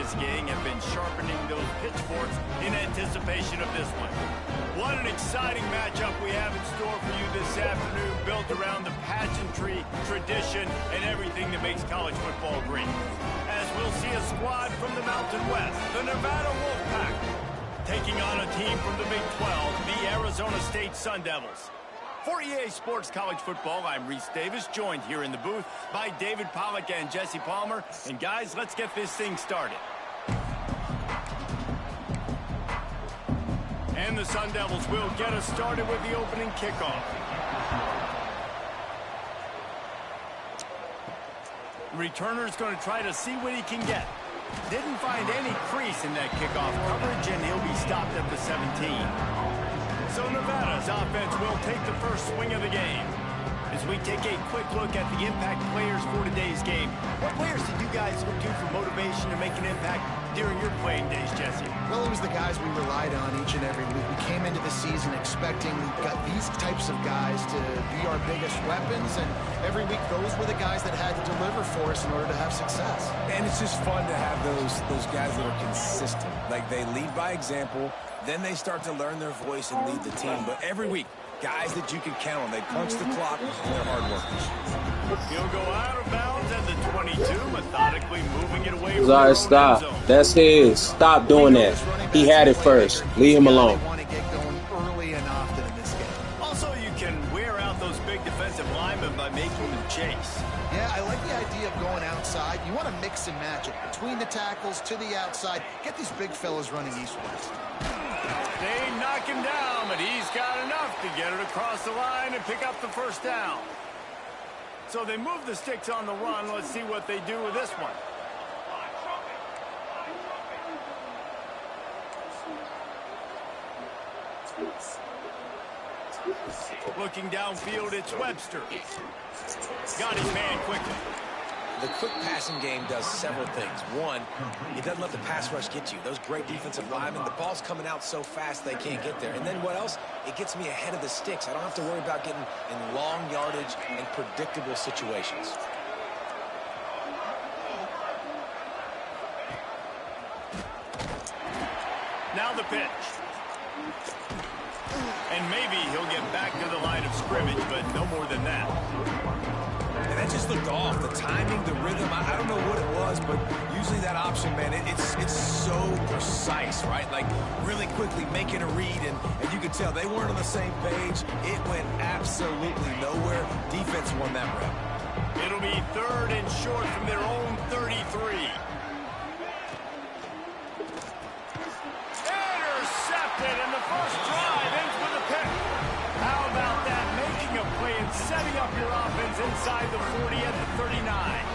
Vegas gang have been sharpening those pitchforks in anticipation of this one. What an exciting matchup we have in store for you this afternoon, built around the pageantry, tradition, and everything that makes college football great. As we'll see a squad from the Mountain West, the Nevada Wolfpack, taking on a team from the Big 12, the Arizona State Sun Devils. For EA Sports College Football, I'm Reese Davis, joined here in the booth by David Pollack and Jesse Palmer. And guys, let's get this thing started. And the Sun Devils will get us started with the opening kickoff. The returner's going to try to see what he can get. Didn't find any crease in that kickoff coverage, and he'll be stopped at the 17. So Nevada's offense will take the first swing of the game. As we take a quick look at the impact players for today's game, what players did you guys look to for motivation to make an impact during your playing days, Jesse? Well, it was the guys we relied on each and every week. We came into the season expecting these types of guys to be our biggest weapons, and every week those were the guys that had to deliver for us in order to have success. And it's just fun to have those guys that are consistent. Like, they lead by example, then they start to learn their voice and lead the team. But every week, guys that you can count on. They punch the clock, and they're hard workers. He'll go out of bounds at the 22, methodically moving it away from Sorry, stop. That's his. Stop doing that. He had it first. Leave him alone. Want to get going early and often in this game. Also, you can wear out those big defensive linemen by making them chase. Yeah, I like the idea of going outside. You want to mix and match it. Between the tackles, to the outside. Get these big fellas running east-west. They knock him down, but he's got enough to get it across the line and pick up the first down. So they move the sticks on the run. Let's see what they do with this one. Looking downfield, it's Webster. Got his man quickly. The quick passing game does several things. One, it doesn't let the pass rush get you. Those great defensive linemen, the ball's coming out so fast they can't get there. And then what else? It gets me ahead of the sticks. I don't have to worry about getting in long yardage and predictable situations. Now the pitch. And maybe he'll get back to the line of scrimmage, but no more than that. And that just looked off. The timing, the rhythm, I don't know what it was, but usually that option, man, it's so precise, right? Like, really quickly making a read, and you could tell they weren't on the same page. It went absolutely nowhere. Defense won that rep. It'll be 3rd and short from their own 33. Intercepted, and the first drive ends with a pick. How about that? Making a play and setting up your offense inside the 40 at the 39.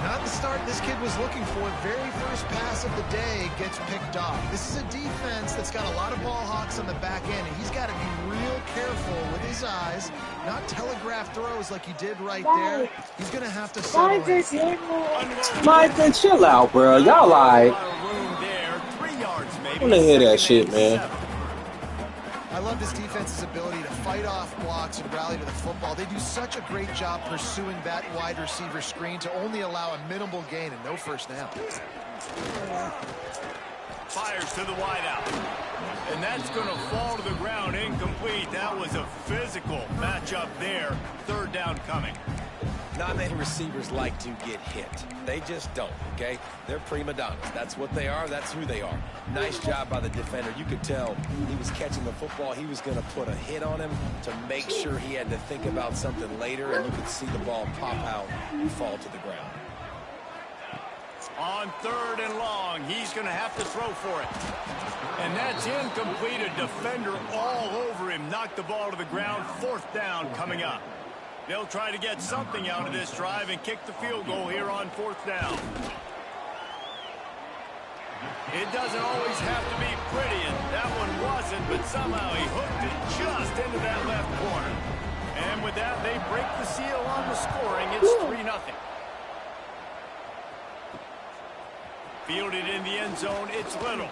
Not the start this kid was looking for. Very first pass of the day gets picked off. This is a defense that's got a lot of ball hawks on the back end, and he's got to be real careful with his eyes, not telegraph throws like he did right there. He's going to have to settle in. Micah, chill out, bro. Y'all like, I want to hear that shit, man. I love this defense's ability to fight off blocks and rally to the football. They do such a great job pursuing that wide receiver screen to only allow a minimal gain and no first down. Fires to the wideout. And that's going to fall to the ground incomplete. That was a physical matchup there. 3rd down coming. Not many receivers like to get hit. They just don't, okay? They're prima donnas. That's what they are. That's who they are. Nice job by the defender. You could tell he was catching the football. He was going to put a hit on him to make sure he had to think about something later, and you could see the ball pop out and fall to the ground. On 3rd and long, he's going to have to throw for it. And that's incomplete. A defender all over him. Knocked the ball to the ground. 4th down coming up. They'll try to get something out of this drive and kick the field goal here on 4th down. It doesn't always have to be pretty, and that one wasn't, but somehow he hooked it just into that left corner. And with that, they break the seal on the scoring. It's 3-0. Fielded in the end zone, it's Little.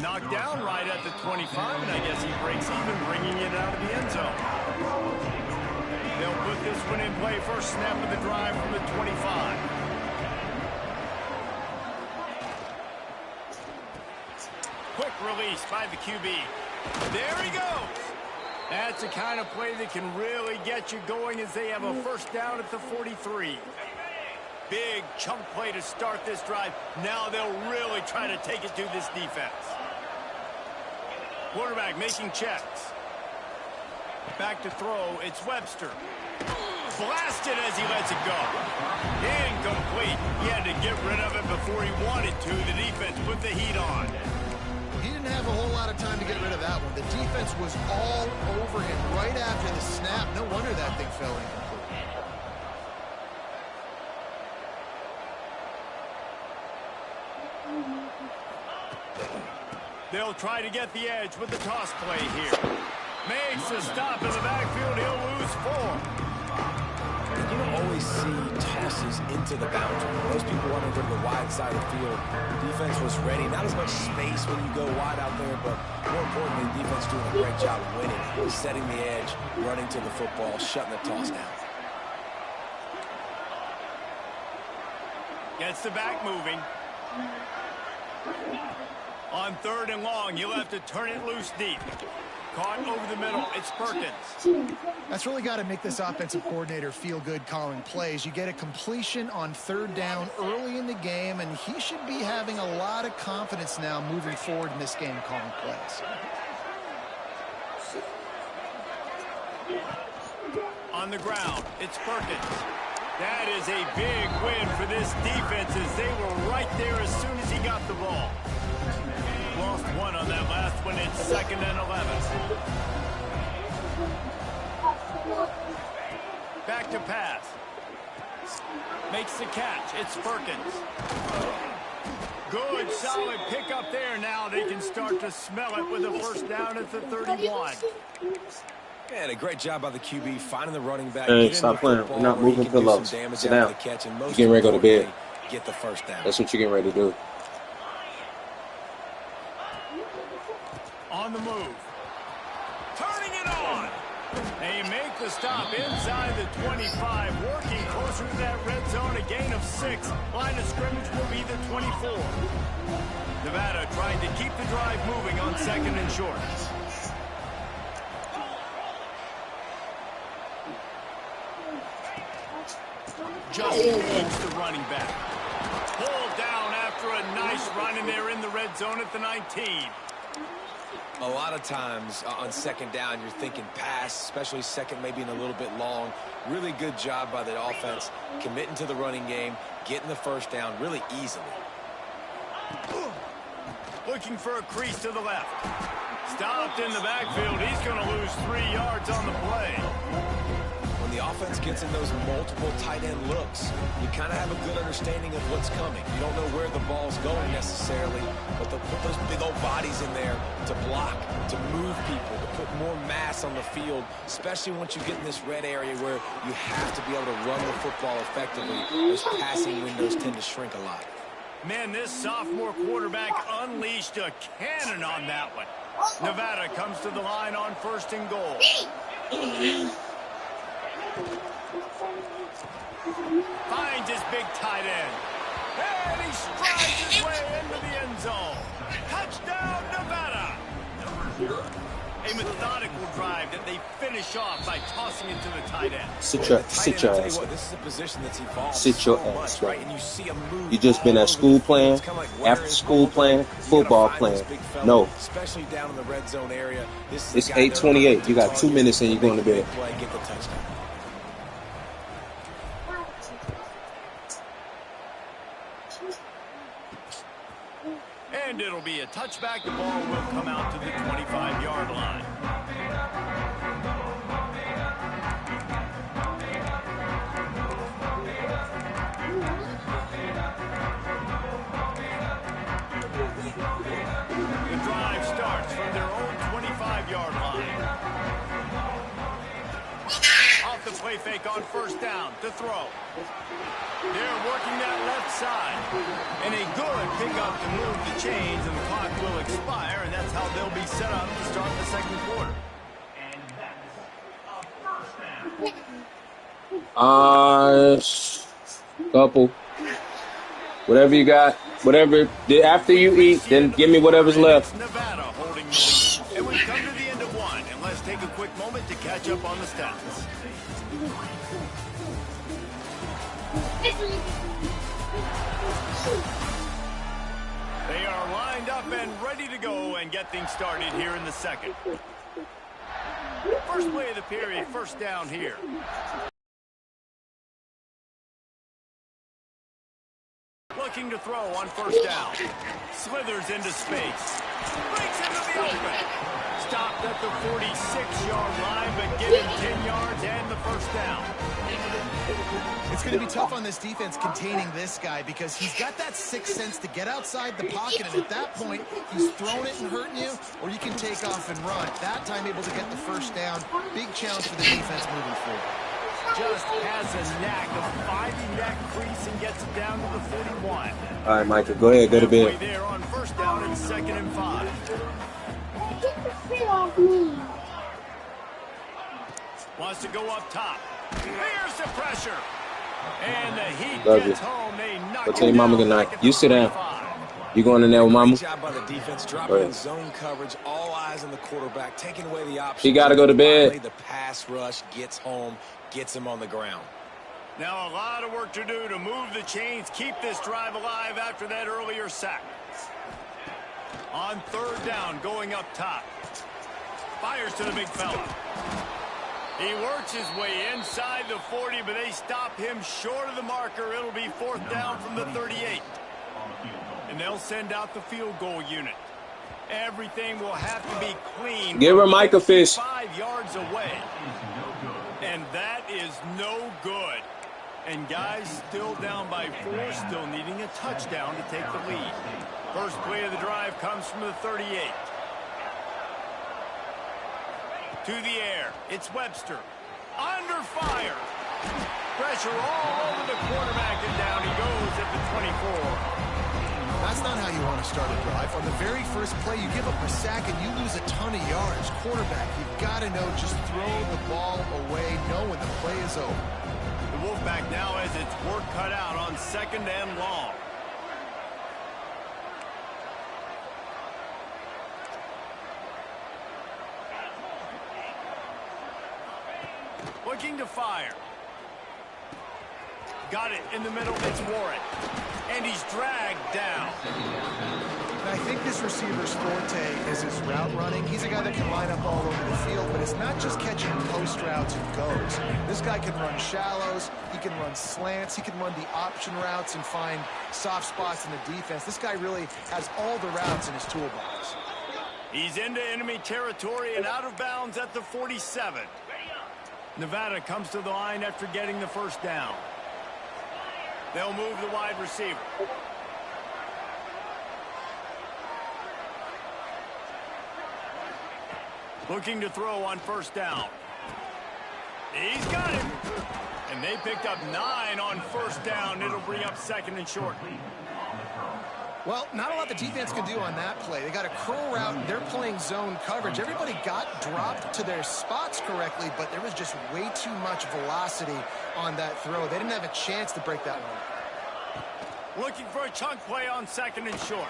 Knocked down right at the 25, and I guess he breaks even, bringing it out of the end zone. They'll put this one in play. First snap of the drive from the 25. Quick release by the QB. There he goes. That's the kind of play that can really get you going as they have a first down at the 43. Big chunk play to start this drive. Now they'll really try to take it to this defense. Quarterback making checks. Back to throw. It's Webster. Blasted as he lets it go. Incomplete. He had to get rid of it before he wanted to. The defense put the heat on. He didn't have a whole lot of time to get rid of that one. The defense was all over him right after the snap. No wonder that thing fell incomplete. They'll try to get the edge with the toss play here. Makes a stop in the backfield. He'll lose 4. You don't always see tosses into the boundary. Most people want to go to the wide side of the field. The defense was ready. Not as much space when you go wide out there, but more importantly, the defense doing a great job of winning, setting the edge, running to the football, shutting the toss down. Gets the back moving. On 3rd and long, you'll have to turn it loose deep. Caught over the middle. It's Perkins. That's really got to make this offensive coordinator feel good calling plays. You get a completion on 3rd down early in the game, and he should be having a lot of confidence now moving forward in this game calling plays. On the ground, it's Perkins. That is a big win for this defense as they were right there as soon as he got the ball. Lost 1 on that last one. It's 2nd and 11. Back to pass. Makes the catch. It's Perkins. Good, solid pickup there. Now they can start to smell it with a first down at the 31. And a great job by the QB finding the running back. Hey, stop playing. We're not moving pillows. Sit down. You're getting ready to go to bed. Get the first down. That's what you're getting ready to do. On the move. Turning it on. They make the stop inside the 25. Working closer to that red zone. A gain of 6. Line of scrimmage will be the 24. Nevada trying to keep the drive moving on 2nd and short. Just moves the running back. Pulled down after a nice run, and they're in the red zone at the 19. A lot of times on 2nd down, you're thinking pass, especially 2nd, maybe in a little bit long. Really good job by the offense, committing to the running game, getting the first down really easily. Looking for a crease to the left. Stopped in the backfield. He's going to lose 3 yards on the play. When the offense gets in those multiple tight end looks, you kind of have a good understanding of what's coming. You don't know where the ball's going necessarily, but they'll put those big old bodies in there to block, to move people, to put more mass on the field, especially once you get in this red area where you have to be able to run the football effectively. Those passing windows tend to shrink a lot. Man, this sophomore quarterback unleashed a cannon on that one. Nevada comes to the line on 1st and goal. Finds his big tight end. And he strides his way into the end zone. Touchdown, Nevada. A methodical drive that they finish off by tossing it to the tight end. Sit your ass. This is a position that's evolved Sit your so ass, much, right? And you see him move. You just been at school playing, after school playing, football playing. No. Especially down in the red zone area. It's 8:28. You got 2 minutes and you're going to bed. Get the touchdown. And it'll be a touchback. The ball will come out to the 25-yard line. The drive starts from their own 25-yard line. Off the play fake on 1st down to throw. They're working that left side. And a good pickup to move the chains, and the clock will expire, and that's how they'll be set up to start the 2nd quarter. And that's a first down. Couple. Whatever you got. Whatever. After you eat, then give me whatever's left. Nevada holding the lead. And we've come to the end of one. And let's take a quick moment to catch up on the stats. They are lined up and ready to go and get things started here in the second. First play of the period, first down here. Looking to throw on first down. Slithers into space. Breaks into the open. Stopped at the 46-yard line, but given 10 yards and the first down. It's going to be tough on this defense containing this guy because he's got that sixth sense to get outside the pocket, and at that point, he's throwing it and hurting you, or you can take off and run. That time able to get the first down. Big challenge for the defense moving forward. Just has a knack of finding that crease and gets it down to the 41. All right, Michael, go ahead, go to bed. There on first down and 2nd and 5. Get the shit off me. Wants to go up top. Here's the pressure. And the heat Love gets you. home. They knock Go tell your mama good night. You sit down. 45. You going in there with mama? Great job by the defense, dropping in zone coverage, all eyes on the quarterback, taking away the option. He got to go to bed. Finally, the pass rush gets home, gets him on the ground. Now a lot of work to do to move the chains, keep this drive alive after that earlier sack. On third down, going up top. Fires to the big fella. He works his way inside the 40, but they stop him short of the marker. It'll be 4th down from the 38. And they'll send out the field goal unit. Everything will have to be clean. Give her Micah Fish. 5 yards away. And that is no good. And guys still down by 4, still needing a touchdown to take the lead. First play of the drive comes from the 38. To the air, it's Webster. Under fire. Pressure all over the quarterback, and down he goes at the 24. That's not how you want to start a drive. On the very first play, you give up a sack and you lose a ton of yards. Quarterback, you've got to know, just throw the ball away, know when the play is over. The Wolfpack now has its work cut out on 2nd and long. Looking to fire. Got it in the middle. It's Warren. And he's dragged down. And I think this receiver's forte is his route running. He's a guy that can line up all over the field, but it's not just catching post routes and goes. This guy can run shallows. He can run slants. He can run the option routes and find soft spots in the defense. This guy really has all the routes in his toolbox. He's into enemy territory and out of bounds at the 47. Nevada comes to the line after getting the first down. They'll move the wide receiver. Looking to throw on first down. He's got it. And they picked up 9 on first down. It'll bring up 2nd and short. Well, not a lot the defense can do on that play. They got a curl route, and they're playing zone coverage. Everybody got dropped to their spots correctly, but there was just way too much velocity on that throw. They didn't have a chance to break that one. Looking for a chunk play on 2nd and short.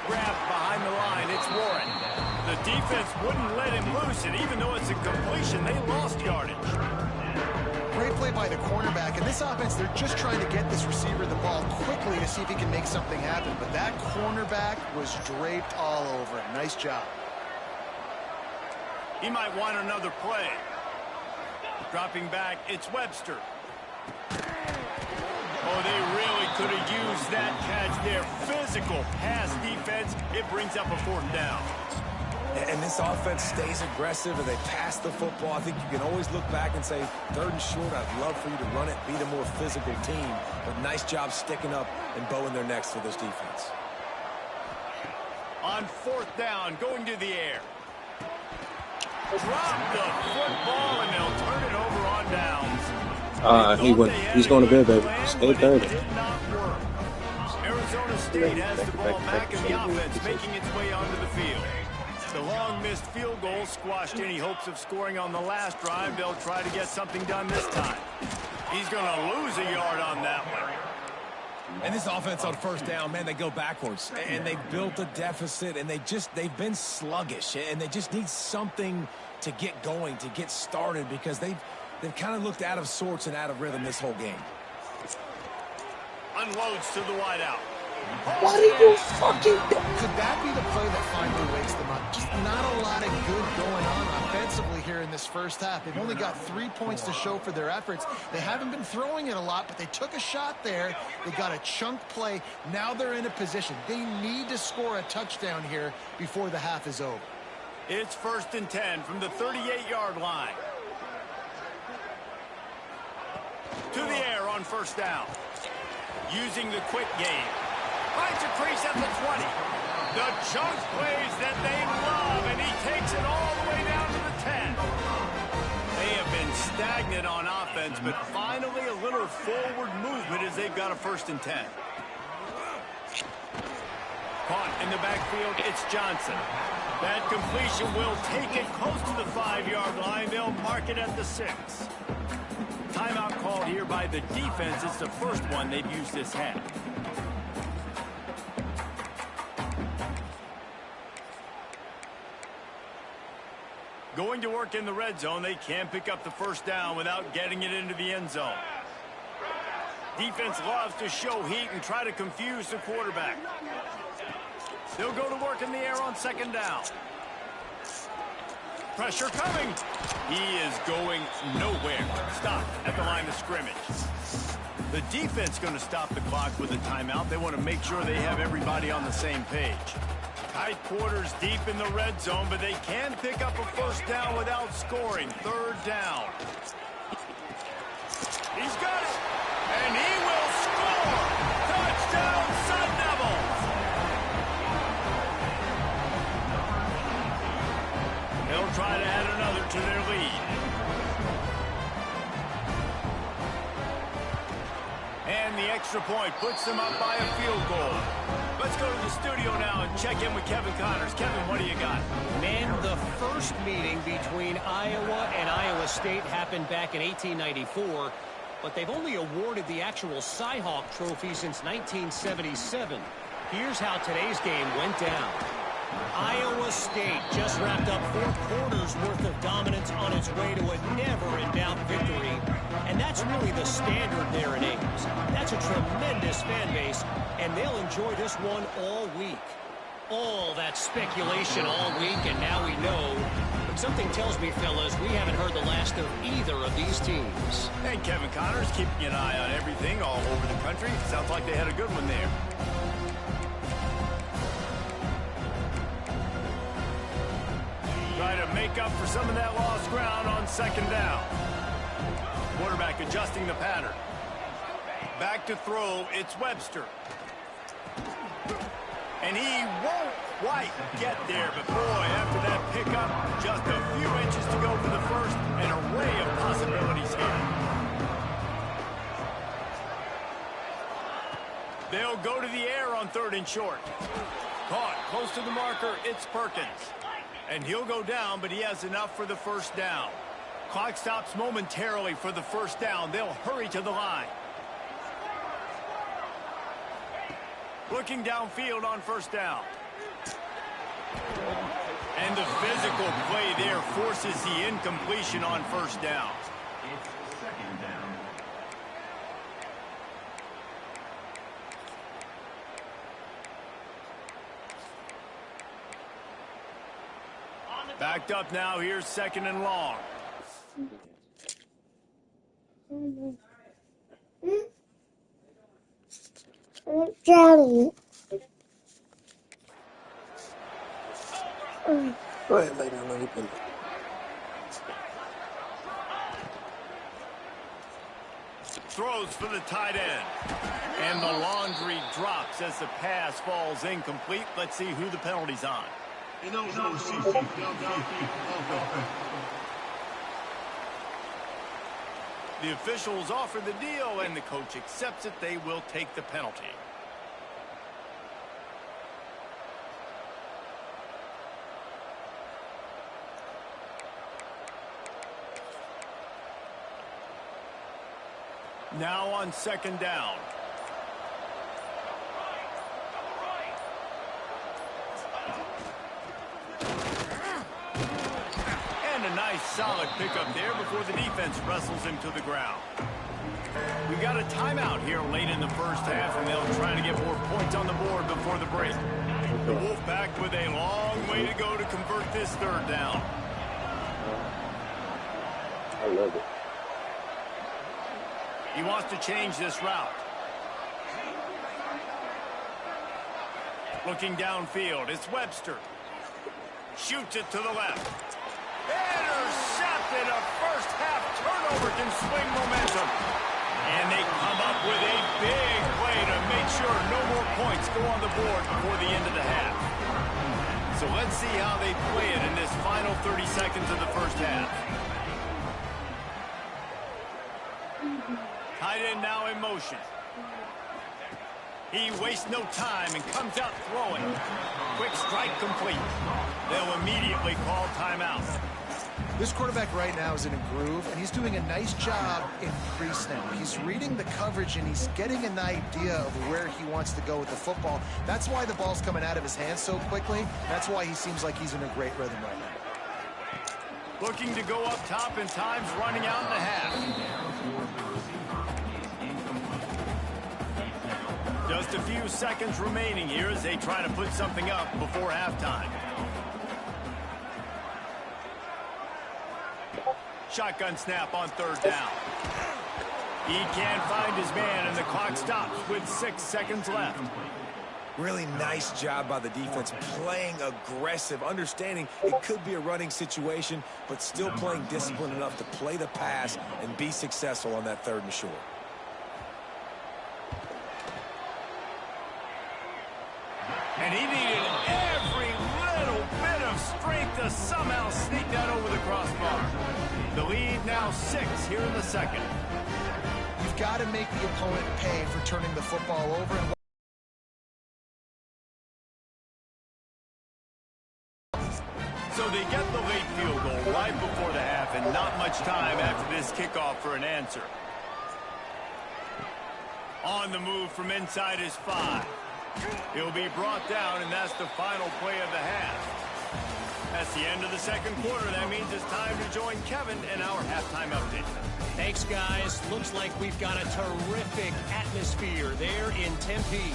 Grabbed behind the line, it's Warren. The defense wouldn't let him loose, and even though it's a completion, they lost yardage. Great play by the cornerback. In this offense, they're just trying to get this receiver the ball quickly to see if he can make something happen. But that cornerback was draped all over him. Nice job. He might want another play. Dropping back, it's Webster. Oh, they really could have used that catch there. Physical pass defense. It brings up a 4th down. And this offense stays aggressive and they pass the football. I think you can always look back and say, 3rd and short, I'd love for you to run it, be the more physical team. But nice job sticking up and bowing their necks for this defense. On 4th down, going to the air. Drop the football and they'll turn it over on downs. He's going to bed, baby. It's 8:30. Arizona State has the ball back in the offense, making its way onto the field. The long missed field goal squashed any hopes of scoring on the last drive. They'll try to get something done this time. He's going to lose a yard on that one. And this offense on first down, man, they go backwards. And they've built a deficit, and they've been sluggish. And they just need something to get going, to get started, because they've kind of looked out of sorts and out of rhythm this whole game. Unloads to the wideout. What are you fucking doing? Could that be the play that finally wakes them up? Just not a lot of good going on offensively here in this first half. They've only got 3 points to show for their efforts. They haven't been throwing it a lot, but they took a shot there. They got a chunk play. Now they're in a position. They need to score a touchdown here before the half is over. It's 1st and 10 from the 38-yard line. To the air on first down. Using the quick game. Finds a crease at the 20. The chunk plays that they love, and he takes it all the way down to the 10. They have been stagnant on offense, but finally a little forward movement as they've got a 1st and 10. Caught in the backfield, it's Johnson. That completion will take it close to the 5-yard line. They'll mark it at the 6. Timeout called here by the defense. It's the first one they've used this half. Going to work in the red zone. They can pick up the first down without getting it into the end zone. Defense loves to show heat and try to confuse the quarterback. They'll go to work in the air on 2nd down. Pressure coming. He is going nowhere. Stopped at the line of scrimmage. The defense going to stop the clock with a timeout. They want to make sure they have everybody on the same page. Tight quarters deep in the red zone, but they can pick up a first down without scoring. 3rd down. He's got it. And he will score. Touchdown, Sun Devils. They'll try to add another to their lead. And the extra point puts them up by a field goal. Let's go to the studio now and check in with Kevin Connors. Kevin, what do you got? Man, the first meeting between Iowa and Iowa State happened back in 1894, but they've only awarded the actual Cy-Hawk trophy since 1977. Here's how today's game went down. Iowa State just wrapped up 4 quarters worth of dominance on its way to a never-in-doubt victory. And that's really the standard there in Ames. That's a tremendous fan base, and they'll enjoy this one all week. All that speculation all week, and now we know. But something tells me, fellas, we haven't heard the last of either of these teams. And Kevin Connors keeping an eye on everything all over the country. Sounds like they had a good one there. Try to make up for some of that lost ground on 2nd down. Quarterback adjusting the pattern. Back to throw, it's Webster. And he won't quite get there, but boy, after that pickup, just a few inches to go for the first, an array of possibilities here. They'll go to the air on 3rd and short. Caught close to the marker, it's Perkins. And he'll go down, but he has enough for the first down. Clock stops momentarily for the first down. They'll hurry to the line. Looking downfield on first down. And the physical play there forces the incompletion on first down. It's 2nd down. Backed up now. Here's 2nd and long. Daddy. Go ahead, lay down on your pillow. Throws for the tight end. And the laundry drops as the pass falls incomplete. Let's see who the penalty's on. The officials offer the deal, and the coach accepts it. They will take the penalty. Now on 2nd down. And a nice solid pickup there before the defense wrestles him to the ground. We got a timeout here late in the first half, and they'll try to get more points on the board before the break. The Wolfpack with a long way to go to convert this third down. I love it. He wants to change this route. Looking downfield, it's Webster. Shoots it to the left. Intercepted. A first half turnover can swing momentum. And they come up with a big play to make sure no more points go on the board before the end of the half. So let's see how they play it in this final 30 seconds of the first half. Tight end now in motion. He wastes no time and comes out throwing. Quick strike complete. They'll immediately call timeout. This quarterback right now is in a groove, and he's doing a nice job in crease now. He's reading the coverage, and he's getting an idea of where he wants to go with the football. That's why the ball's coming out of his hands so quickly. That's why he seems like he's in a great rhythm right now. Looking to go up top, and time's running out in the half. Just a few seconds remaining here as they try to put something up before halftime. Shotgun snap on third down. He can't find his man, and the clock stops with 6 seconds left. Really nice job by the defense, playing aggressive, understanding it could be a running situation, but still playing disciplined enough to play the pass and be successful on that third and short. And he needed every little bit of strength to somehow sneak that over the crossbar. The lead now 6 here in the second. You've got to make the opponent pay for turning the football over. So they get the late field goal right before the half, and not much time after this kickoff for an answer. On the move from inside his 5. He'll be brought down, and that's the final play of the half. That's the end of the second quarter. That means it's time to join Kevin in our halftime update. Thanks, guys. Looks like we've got a terrific atmosphere there in Tempe.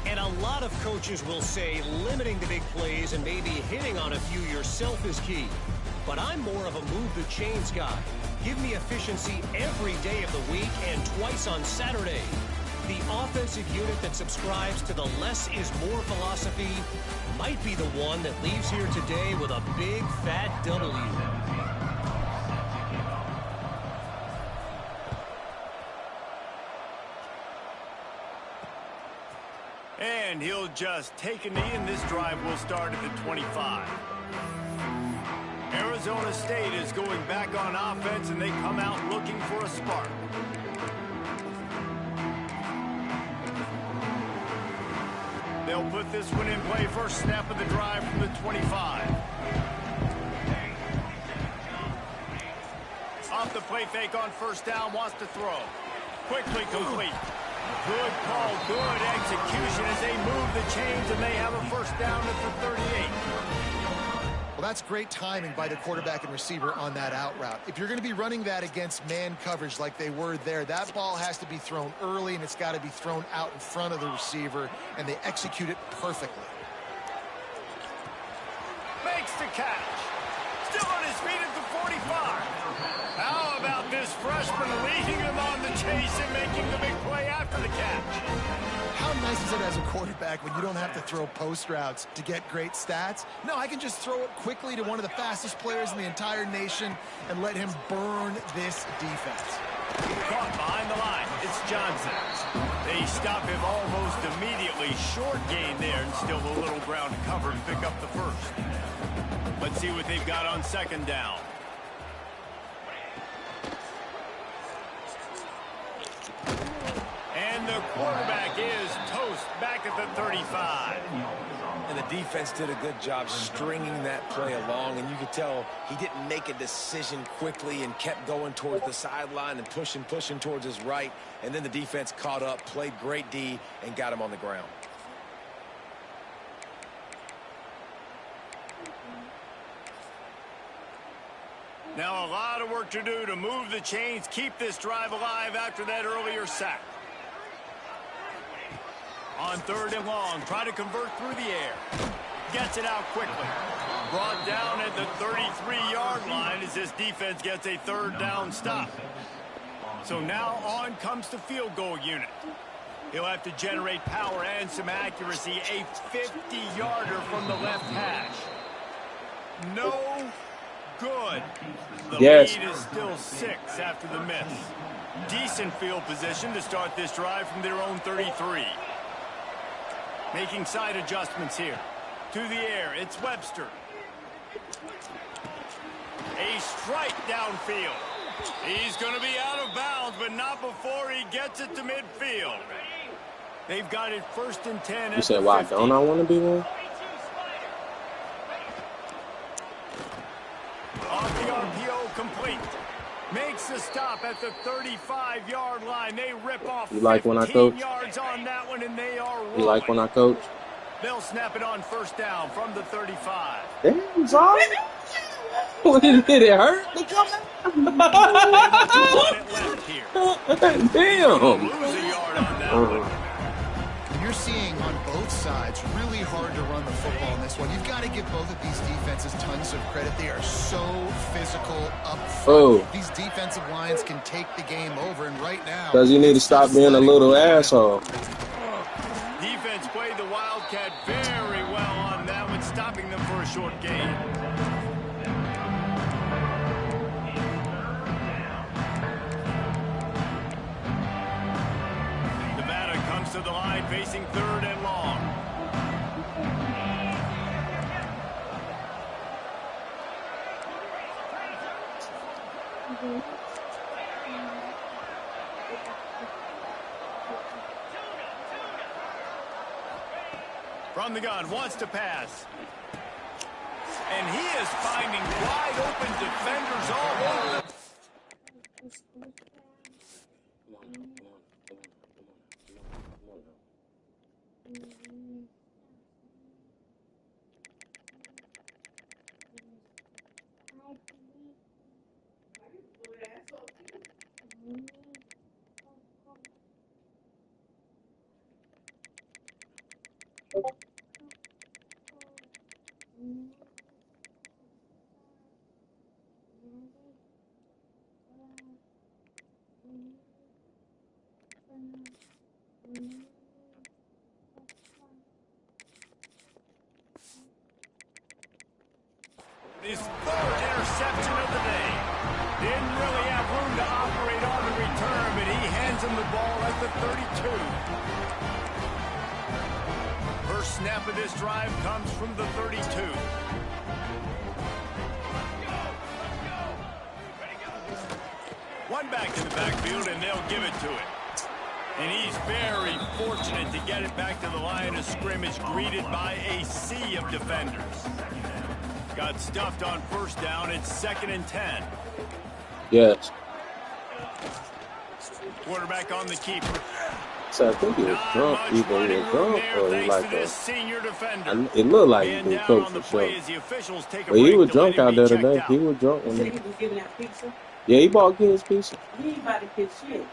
And a lot of coaches will say limiting the big plays and maybe hitting on a few yourself is key. But I'm more of a move the chains guy. Give me efficiency every day of the week and twice on Saturday. The offensive unit that subscribes to the less is more philosophy might be the one that leaves here today with a big fat W. And he'll just take a knee, and this drive will start at the 25. Arizona State is going back on offense, and they come out looking for a spark. They'll put this one in play. First snap of the drive from the 25. Off the play fake on first down, wants to throw. Quickly complete. Good call, good execution as they move the chains, and they have a first down at the 38. Well, that's great timing by the quarterback and receiver on that out route. If you're going to be running that against man coverage like they were there, that ball has to be thrown early, and it's got to be thrown out in front of the receiver, and they execute it perfectly. Makes the catch. Still on his feet at the 45. How about this freshman leading him on the chase and making the big play after the catch? How nice is it as a quarterback when you don't have to throw post routes to get great stats? No, I can just throw it quickly to one of the fastest players in the entire nation and let him burn this defense. Caught behind the line. It's Johnson. They stop him almost immediately. Short gain there, and still a little ground to cover to pick up the first. Let's see what they've got on second down. And the quarterback is toast back at the 35. And the defense did a good job stringing that play along, and you could tell he didn't make a decision quickly and kept going towards the sideline and pushing towards his right, and then the defense caught up, played great D, and got him on the ground. Now a lot of work to do to move the chains, keep this drive alive after that earlier sack. On 3rd and long, try to convert through the air. Gets it out quickly. Brought down at the 33-yard line as this defense gets a 3rd down stop. So now on comes the field goal unit. He'll have to generate power and some accuracy. A 50-yarder from the left hash. No good. The lead is still 6 after the miss. Decent field position to start this drive from their own 33. Making side adjustments here. To the air, it's Webster. A strike downfield. He's going to be out of bounds, but not before he gets it to midfield. They've got it 1st and 10. You said, why don't I want to be one? Off the RPO, complete. Makes the stop at the 35-yard line. They rip off you like when I coach? yards on that one, and they are rolling. You like when I coach? They'll snap it on 1st down from the 35. Damn, sorry. Did it hurt? Damn. Lose a yard on that one. And you're seeing on both sides really hard to run the football in this one. You've got to give both of these defenses tons of credit. They are so physical up front. Oh. These defensive lines can take the game over, and right now... Because you need to stop being a little asshole. Defense played the Wildcat very well on that one, stopping them for a short gain. Nevada comes to the line facing 3rd and long. From the gun, wants to pass. And he is finding wide open defenders all over. His 3rd interception of the day. Didn't really have room to operate on the return, but he hands him the ball at the 32. First snap of this drive comes from the 32. One back in the backfield, and they'll give it to him. And he's very fortunate to get it back to the line of scrimmage, greeted by a sea of defenders. Got stuffed on 1st down. It's 2nd and 10. Yes. Quarterback on the keeper. So I think he was drunk. Either he was drunk or he like a... Senior defender. It looked like he was coach for sure. But he was drunk out there today. He was drunk when he was giving out pizza. Yeah, he bought kids pizza. He ain't about to get shit.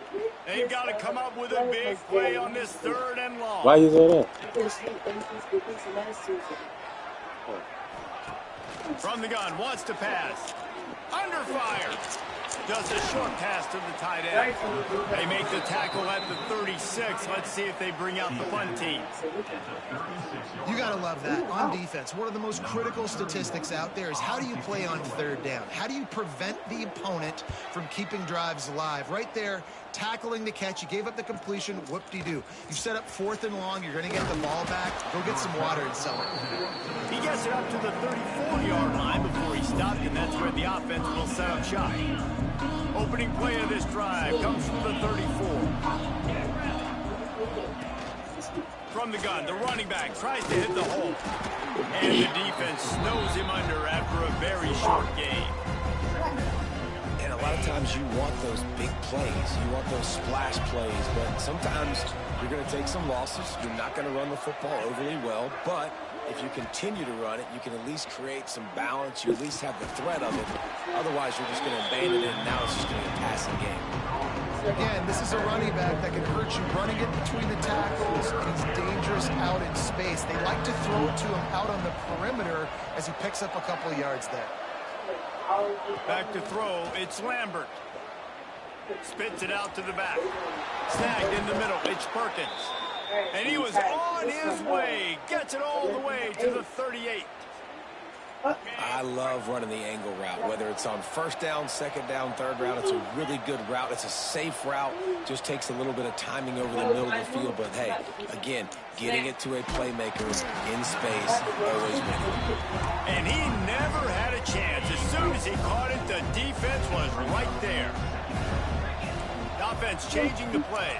They've got to come up with a big play on this 3rd and long. Why you say that? From the gun, wants to pass. Under fire. Does a short pass to the tight end. They make the tackle at the 36. Let's see if they bring out the punt team. You got to love that. On defense, one of the most critical statistics out there is how do you play on 3rd down? How do you prevent the opponent from keeping drives alive? Right there, tackling the catch. You gave up the completion. Whoop-de-doo. You set up 4th and long. You're going to get the ball back. Go get some water and sell it. He gets it up to the 34-yard line before he stopped, and that's where the offense will set up shop. Opening play of this drive comes from the 34. From the gun, the running back tries to hit the hole. And the defense snows him under after a very short gain. And a lot of times you want those big plays. You want those splash plays. But sometimes you're going to take some losses. You're not going to run the football overly well. But If you continue to run it, you can at least create some balance. You at least have the threat of it. Otherwise, you're just going to abandon it, and now it's just going to be a passing game. Again, this is a running back that can hurt you running it between the tackles, and he's dangerous out in space. They like to throw it to him out on the perimeter as he picks up a couple of yards there. Back to throw, it's Lambert. Spits it out to the back. Snagged in the middle, it's Perkins. And he was on his way. Gets it all the way to the 38. I love running the angle route, whether it's on first down, second down, third down. It's a really good route. It's a safe route. Just takes a little bit of timing over the middle of the field. But, hey, again, getting it to a playmaker in space, always winning. And he never had a chance. As soon as he caught it, the defense was right there. The offense changing the plays.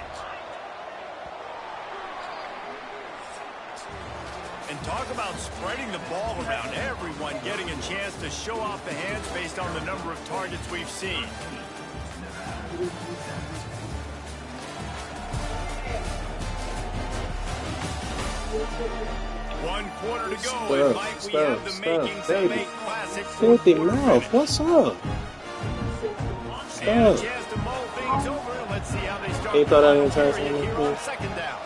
And talk about spreading the ball around, everyone getting a chance to show off the hands based on the number of targets we've seen. One quarter to go, and Mike, we have the makings of a classic. Filthy mouth, what's up? And a chance to mull things over. Let's see how they start. He thought I didn't try something here on second down.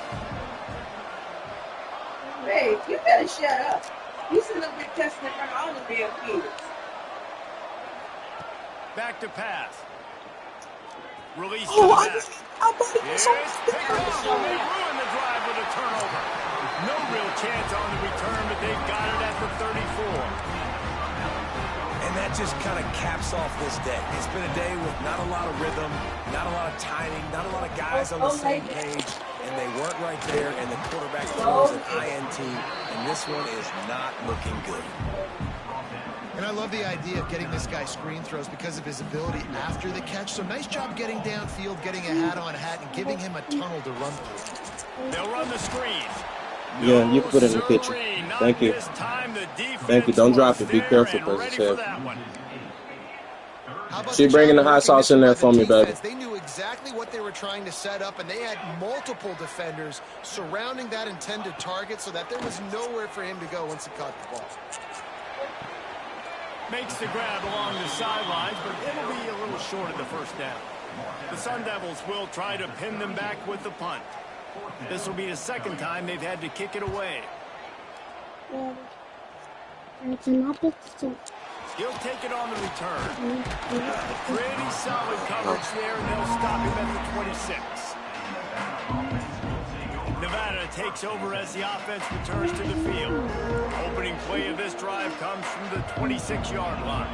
Hey, you better shut up. You should have been testing in front of all the damn kids. Back to pass. Release Oh, to the back. It's picked off, and they ruin the drive with a turnover. No real chance on the return, but they got it at the 34. And that just kind of caps off this day. It's been a day with not a lot of rhythm, not a lot of timing, not a lot of guys on the same page, and they weren't right there, and the quarterback throws an INT, and this one is not looking good. And I love the idea of getting this guy screen throws because of his ability after the catch. So nice job getting downfield, getting a hat-on-hat, and giving him a tunnel to run through. They'll run the screen. Yeah, you can put it in the picture. Thank you. Thank you. Don't drop it. Be careful, because it's heavy. She bringing the hot sauce in there for me, baby. They knew exactly what they were trying to set up, and they had multiple defenders surrounding that intended target so that there was nowhere for him to go once he caught the ball. Makes the grab along the sidelines, but it'll be a little short of the first down. The Sun Devils will try to pin them back with the punt. This will be the second time they've had to kick it away. He'll take it on the return. Pretty solid coverage there, and they'll stop him at the 26. Nevada takes over as the offense returns to the field. Opening play of this drive comes from the 26-yard line.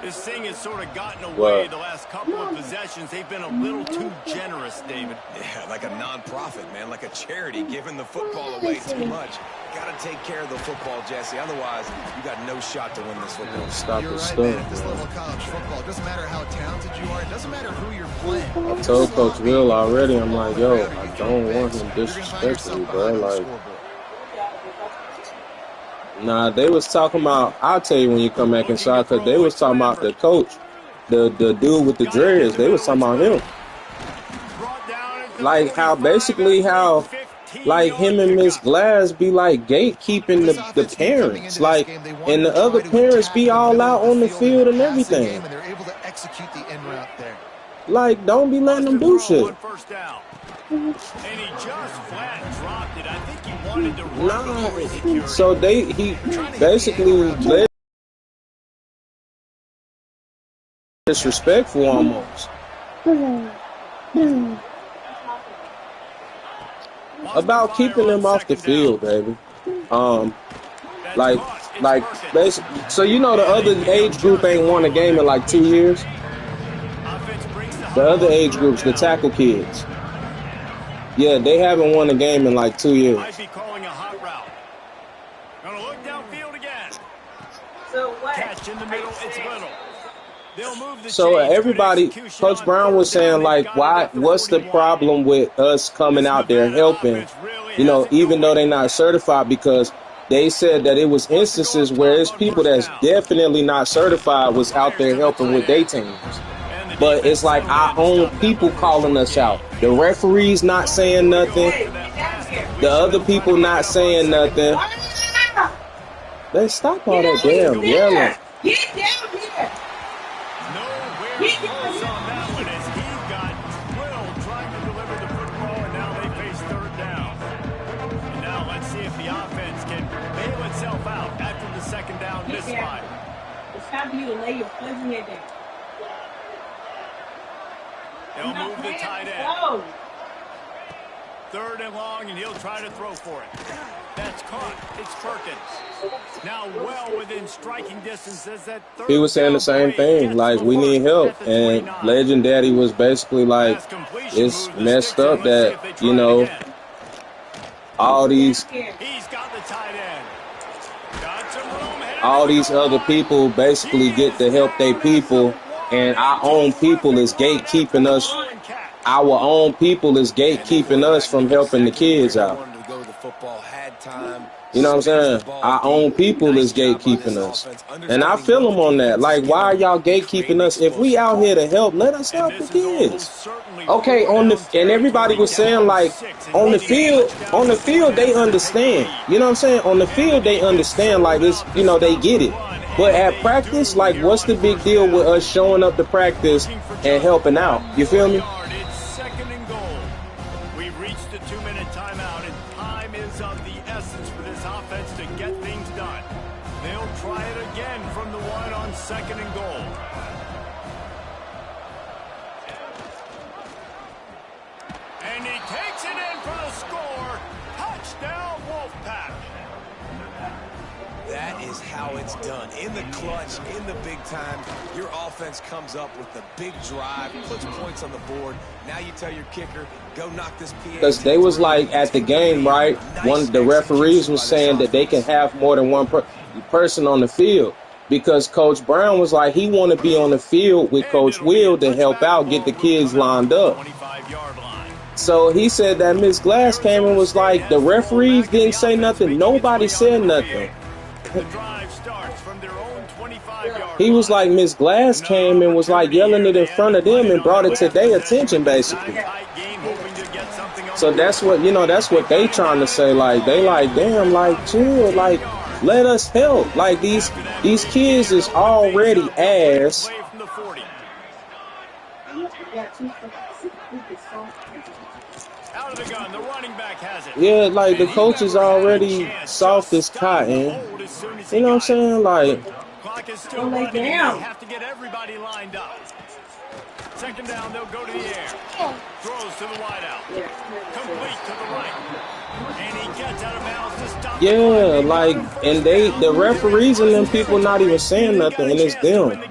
This thing has sort of gotten away the last couple of possessions. They've been a little too generous, David. Yeah, like a non-profit, man, like a charity, giving the football away too much. Got to take care of the football, Jesse. Otherwise, you got no shot to win this football. Stop You're it, right, stop. man. At this level of college football, it doesn't matter how talented you are. It doesn't matter who you're playing. I told Coach Will already, I'm like, yo, I don't want him disrespectfully, bro. Like, nah, they was talking about, I'll tell you when you come back inside, because they was talking about the coach, the dude with the dreads. They was talking about him. Like, how basically how, like, him and Miss Glass be, like, gatekeeping the parents. Like, and the other parents be all out on the field and everything. Like, don't be letting them do shit. And he just flat dropped it. I think he wanted to run. Nah, so he basically led disrespectful almost. About keeping them off the field, baby. Like basically, so you know the other age group ain't won a game in like 2 years. The other age groups, the tackle kids. Yeah, they haven't won a game in like 2 years. Might be calling a hot route. Gonna look downfield again. So what? Catch in the middle, it's Little. They'll move the So everybody, Coach Brown was saying, like, what's the problem with us coming out there helping, you know, even though they're not certified? Because they said that it was instances where it's people that's definitely not certified was out there helping with their teams. But it's like our own people calling us out. The referees not saying nothing. The other people not saying nothing. Let's stop all Get that damn yelling. Get down here. Nowhere Get down close here. on that one as he got drilled trying to deliver the football, and now they face third down. And now let's see if the offense can bail itself out after the second down Get misfire. down. It's time for you to lay your fuzzy head down. They'll move the tight end. Go. Third and long, and he'll try to throw for it. That's caught. It's Perkins. Now well within striking distance as that third He was saying the same thing, like, we need help. And Legend Daddy was basically like, it's messed up that, you know, all these He's got the tight end. Got some room here. all these other people basically get to help their people, and our own people is gatekeeping us. Our own people is gatekeeping us from helping the kids out. You know what I'm saying? Our own people is gatekeeping us. And I feel them on that. Like, why are y'all gatekeeping us? If we out here to help, let us help the kids. Okay, and everybody was saying, like, on the field they understand. You know what I'm saying? On the field they understand, like, it's, you know, they get it. But at practice, like, what's the big deal with us showing up to practice and helping out? You feel me? Second and goal. And he takes it in for the score. Touchdown, Wolfpack. That is how it's done. In the clutch, in the big time, your offense comes up with the big drive, puts points on the board. Now you tell your kicker, go knock this PA. Because they was like at the game, right? One of the referees was saying that they can have more than one person on the field. Because Coach Brown was like, he want to be on the field with Coach Will to help out, get the kids lined up. So he said that Miss Glass came and was like, the referees didn't say nothing. Nobody said nothing. He was like, Miss Glass came and was like yelling it in front of them and brought it to their attention, basically. So that's what, you know, that's what they trying to say. Like, they like, damn, like, chill, like, let us help. Like, these kids is already ass. Out of the gun, the running back has it. Yeah, like, the coach is already soft as cotton. You know what I'm saying? Like, clock is still running. They have to get everybody lined up. Second down, they'll go to the air. Throws to the wideout. Complete to the right. And he gets out of bounds to stop. Yeah, like, and the referees and them people not even saying nothing, and it's them.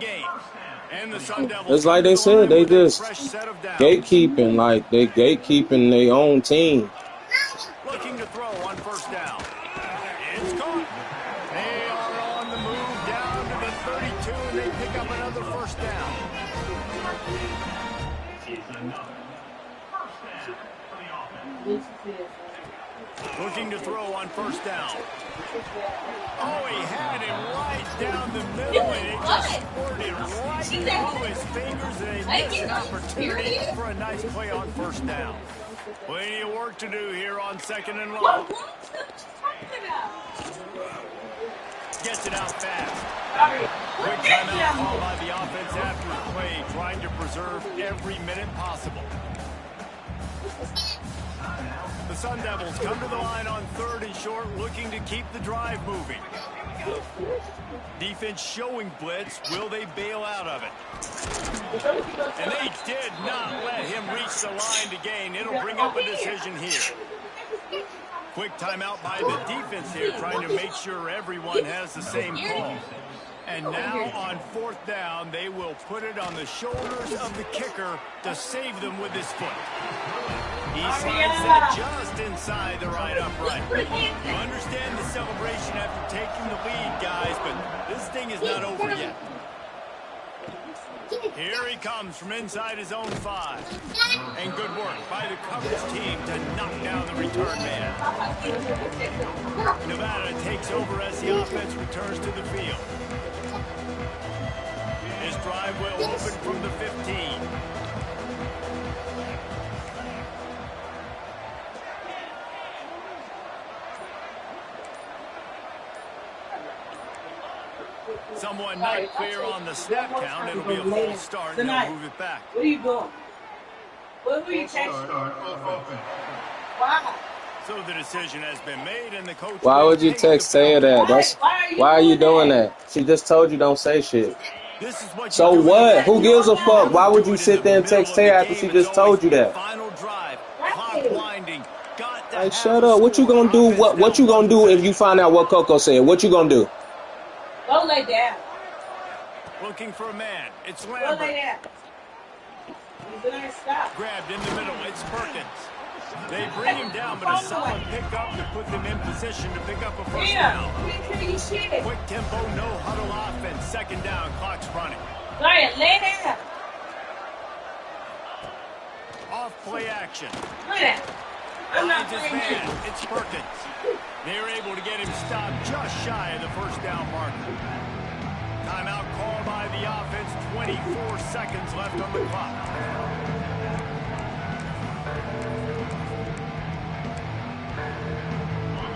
It's like they said, they just gatekeeping, like they gatekeeping their own team. Looking to throw on first down. It's caught. They are on the move down to the 32, and they pick up another first down. Looking to throw on first down. Oh, he had it right down the middle, and it just squirted right through his fingers, and they missed an opportunity for a nice play on first down. Plenty of work to do here on second and long. Gets it out fast. Quick timeout called by the offense after the play, trying to preserve every minute possible. The Sun Devils come to the line on third and short, looking to keep the drive moving. Defense showing blitz. Will they bail out of it? And they did not let him reach the line to gain. It'll bring up a decision here. Quick timeout by the defense here, trying to make sure everyone has the same call. And now on fourth down, they will put it on the shoulders of the kicker to save them with his foot. He slides that just inside the right upright. You understand the celebration after taking the lead, guys, but this thing is not over yet. Here he comes from inside his own 5. And good work by the coverage team to knock down the return man. Nevada takes over as the offense returns to the field. His drive will open from the 15. Someone not clear on the snap count. It'll be a false start, and they'll move it back. What are you doing? What were you texting? Wow. So the decision has been made, and the coach. Why would you text Taya that? Why are you doing that? She just told you don't say shit. This is what So what? Who gives a fuck? Why would you sit there and text Taya after she just told you that? Final drive, clock winding. Like, shut up. What you gonna do? What you gonna do if you find out what Coco said? What you gonna do? Go lay down. Looking for a man. It's Go Lambert. lay down. He's gonna stop. Grabbed in the middle. It's Perkins. They bring him down, but a solid pickup to put them in position to pick up a first down. Quick tempo, no huddle offense. Second down, clock's running. Sorry, lay down. Off play action. Lay down. I'm not Finds his playing man. you. It's Perkins. They're able to get him stopped just shy of the first down marker. Timeout called by the offense. 24 seconds left on the clock.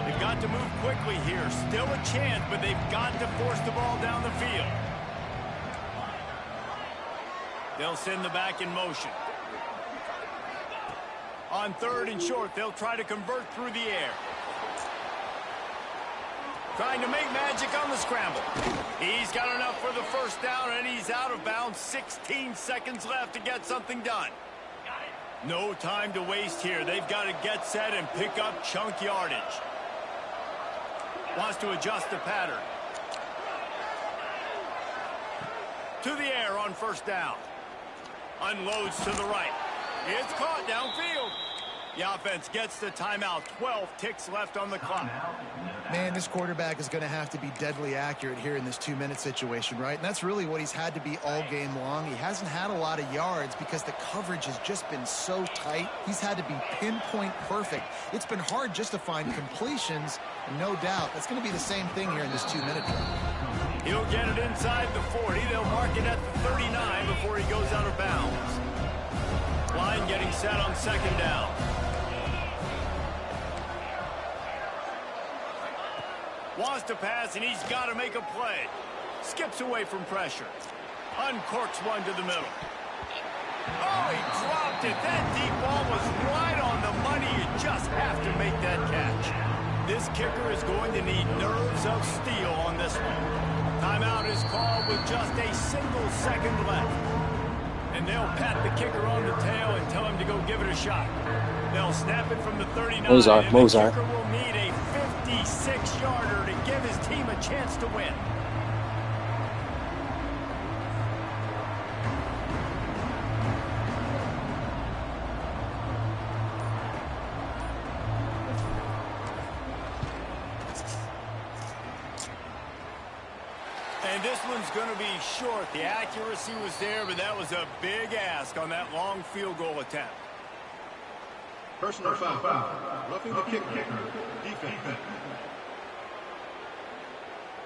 They've got to move quickly here. Still a chance, but they've got to force the ball down the field. They'll send the back in motion. On third and short, they'll try to convert through the air. Trying to make magic on the scramble. He's got enough for the first down, and he's out of bounds. 16 seconds left to get something done. No time to waste here. They've got to get set and pick up chunk yardage. Wants to adjust the pattern. To the air on first down. Unloads to the right. It's caught downfield. The offense gets the timeout. 12 ticks left on the clock. Man, this quarterback is going to have to be deadly accurate here in this 2-minute situation, right? And that's really what he's had to be all game long. He hasn't had a lot of yards because the coverage has just been so tight. He's had to be pinpoint perfect. It's been hard just to find completions, and no doubt that's going to be the same thing here in this 2-minute drill. He'll get it inside the 40. They'll mark it at the 39 before he goes out of bounds. Line getting set on second down. Wants to pass, and he's got to make a play. Skips away from pressure. Uncorks one to the middle. Oh, he dropped it. That deep ball was right on the money. You just have to make that catch. This kicker is going to need nerves of steel on this one. Timeout is called with just a single second left. And they'll pat the kicker on the tail and tell him to go give it a shot. They'll snap it from the 39, and the kicker will need a 56-yarder to give his team a chance to win. And this one's going to be short. The accuracy was there, but that was a big ask on that long field goal attempt. Personal foul. Roughing the kicker. Defense.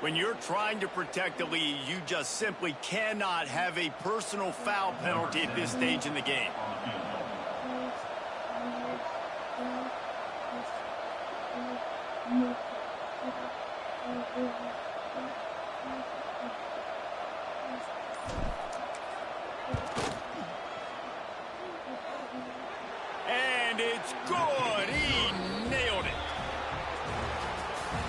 When you're trying to protect the lead, you just simply cannot have a personal foul penalty at this stage in the game. And it's good. He nailed it.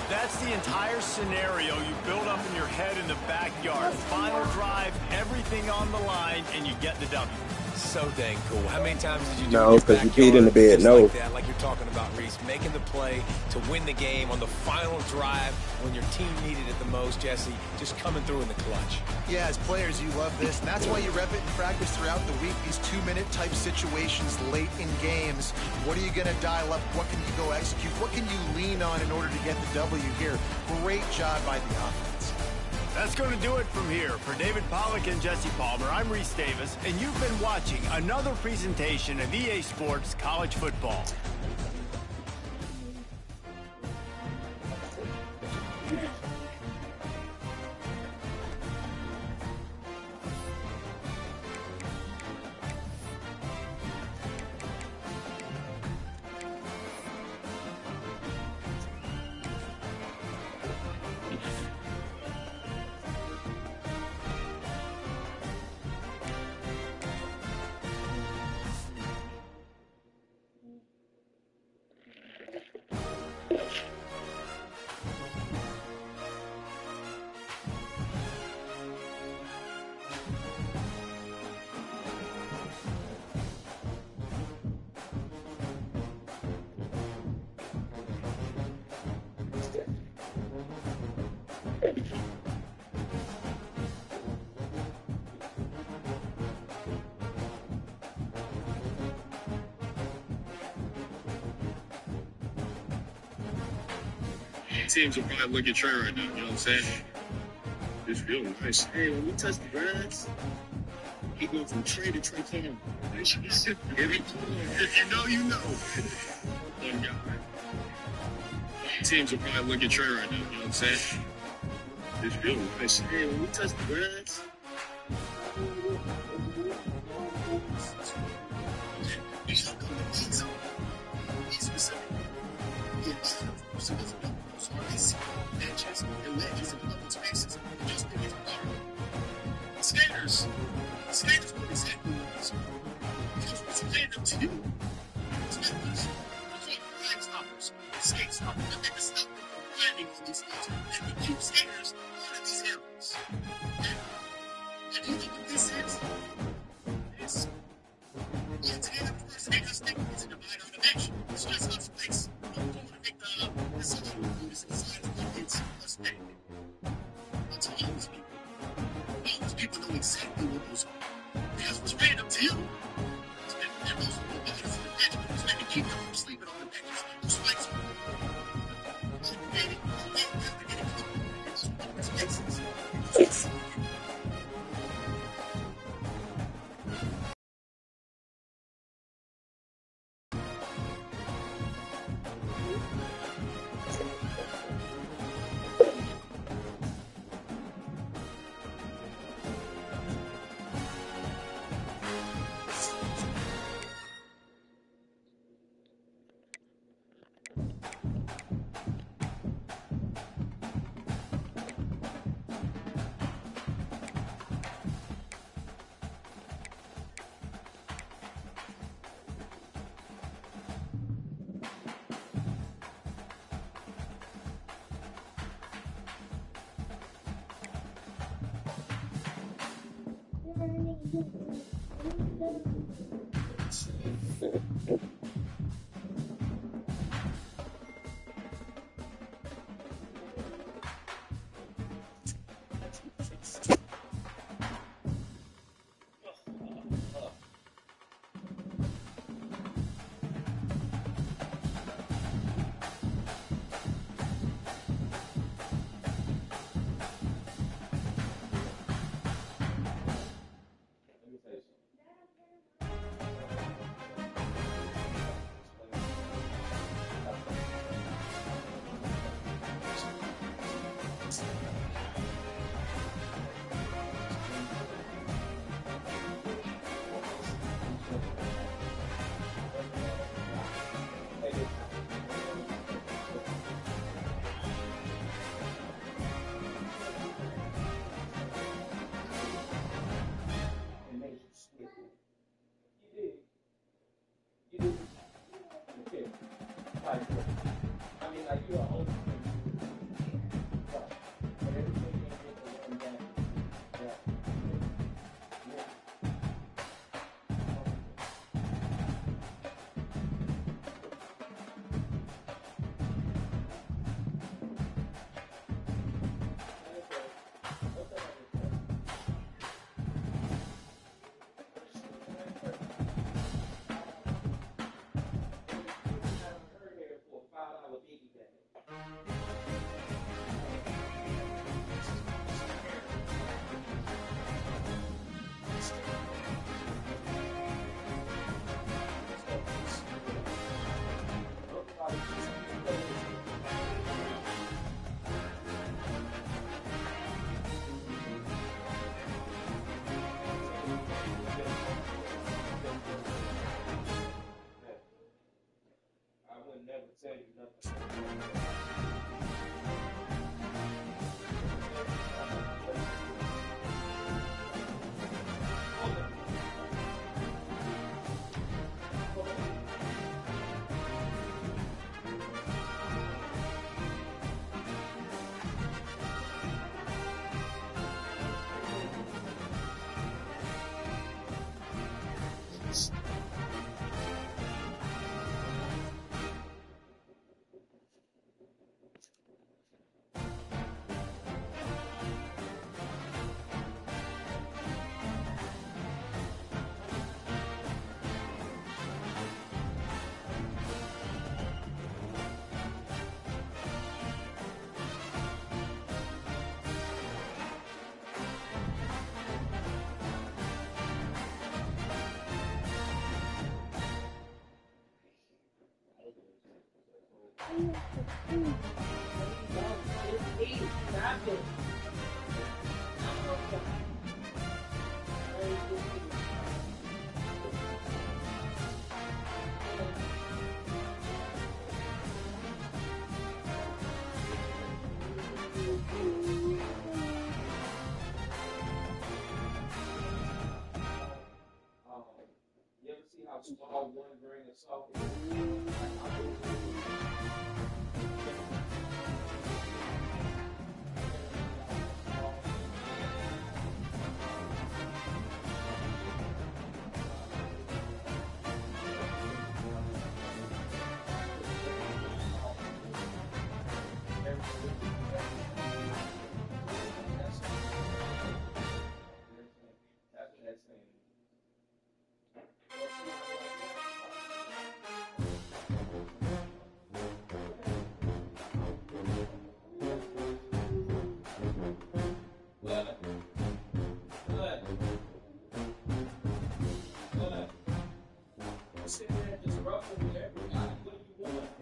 That's the entire scenario you build up in your head in the backyard. Final drive, everything on the line, and you get the W. So dang cool. How many times did you do No, because you peed in the bed. No. Like that, like you're talking about, Reese, making the play to win the game on the final drive when your team needed it the most, Jesse, just coming through in the clutch. Yeah, as players, you love this, and that's why you rep it in practice throughout the week, these 2-minute type situations late in games. What are you going to dial up? What can you go execute? What can you lean on in order to get the W here? Great job by the offense. That's going to do it from here. For David Pollack and Jesse Palmer, I'm Reese Davis, and you've been watching another presentation of EA Sports College Football. Teams will probably look at Trey right now. You know what I'm saying? Just feel nice. Hey, when we touch the grass, he go from Trey to Trey Campbell. If you know, you know. One guy. Teams will probably look at Trey right now. You know what I'm saying? Just feel nice. Hey, when we touch the grass, he's going to come to eat something. He's specific. Yes. So it's benches and ledges in public spaces. Just think it's water. Skaters. Skaters know exactly what this is. Because what's random to you is members. You can't flag stoppers, skate stoppers. And they just stop them from landing on these things. And we keep skaters out of these areas. And you know what this is? It's together first skaters think it's a divide on the nation. It's just us place. I'm going to make the social movements inside of the kids us big. But to all these people know exactly what those are. Because what's random to you is that those are the bodies of the bench. So they can keep them from sleeping on the benches. Those spikes are spaces. You ever see how small one grain of salt is? Sit there and just ruffle everybody. What do you want?